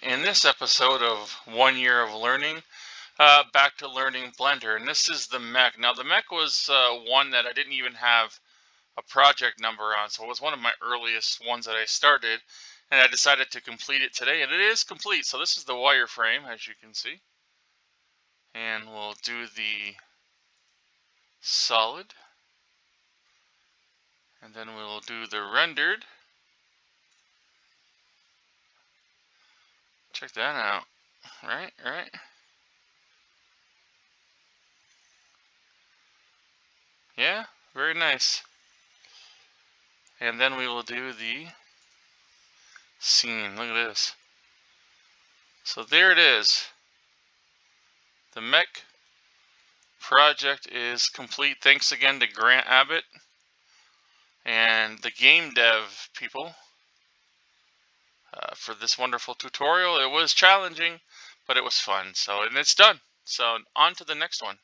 Alright, in this episode of 1 Year of Learning, back to learning Blender, and this is the Mech. Now the Mech was one that I didn't even have a project number on, so it was one of my earliest ones that I started, and I decided to complete it today, and it is complete. So this is the wireframe, as you can see, and we'll do the solid, and then we'll do the rendered. Check that out. Right. Yeah, very nice. And then we will do the scene. Look at this. So there it is. The Mech project is complete. Thanks again to Grant Abbitt and the game dev people for this wonderful tutorial. It was challenging, but it was fun. And it's done. So on to the next one.